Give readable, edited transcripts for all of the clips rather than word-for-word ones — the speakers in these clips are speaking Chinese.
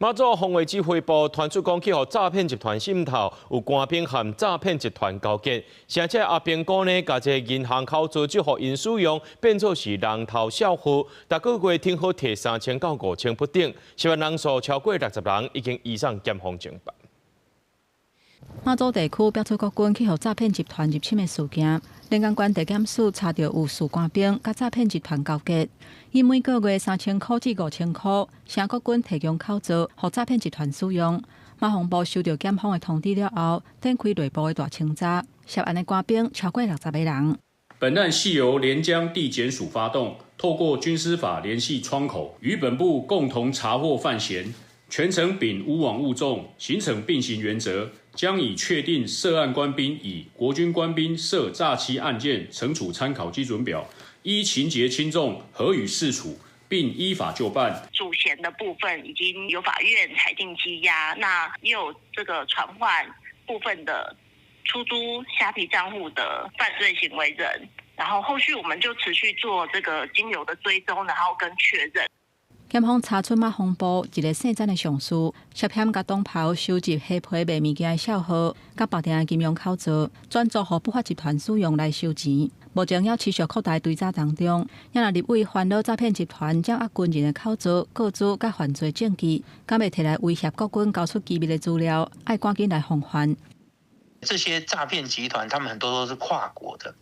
马祖防卫指挥部传出讲，去互诈骗集团渗透，有官兵和诈骗集团交结，甚至阿兵哥呢，甲这银行口座就互因使用，变作是人头小户，逐个月挺好摕3000到5000不等，涉案人数超过60人，已经移送检方侦办。马祖地区标出国军去互诈骗集团入侵的事件，连江县地检署查到有数官兵甲诈骗集团交结，以每个月3000块至5000块，向国军提供口座，互诈骗集团使用。马防部收到检方的通知了后，展开内部的大清查，涉案的官兵超过60个人。本案系由连江地检署发动，透过军司法联系窗口，与本部共同查获犯嫌，全程秉勿枉勿纵、刑惩并行原则。将以确定涉案官兵以国军官兵涉诈欺案件惩处参考基准表，依情节轻重核予释处，并依法就办。主嫌的部分已经有法院裁定羁押，那也有这个传唤部分的出租虾皮账户的犯罪行为人，然后后续我们就持续做这个金流的追踪，然后跟确认。检方查出马防部一个姓詹的上司，涉嫌甲东跑收集黑皮卖物件的小号，甲别定的金融口座，转租予不法集团使用来收钱。目前要持续扩大追查当中，也若立委烦恼诈骗集团掌握军人的口座、个资甲犯罪证据，敢要摕来威胁国军交出机密的资料，爱赶紧来防范。这些诈骗集团，他们很多都是跨国的，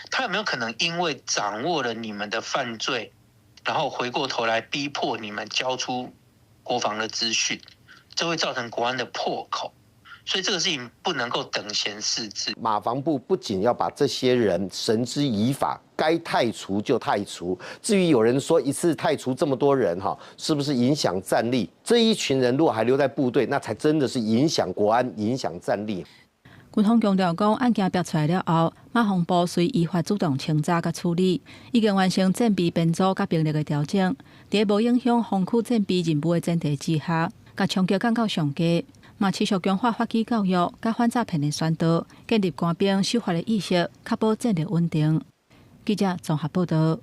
他有没有可能因为掌握了你们的犯罪？然后回过头来逼迫你们交出国防的资讯，这会造成国安的破口，所以这个事情不能够等闲视之。马防部不仅要把这些人绳之以法，该汰除就汰除。至于有人说一次汰除这么多人哈，是不是影响战力？这一群人如果还留在部队，那才真的是影响国安、影响战力。军方强调讲，案件爆出来了后，马防部随依法主动清查甲处理，已经完成战备编组甲兵力的调整，在无影响防区战备任务的前提之下，甲冲击降到上低，嘛持续强化法纪教育甲反诈骗的宣导，建立官兵守法的意识，确保战力稳定。记者综合报道。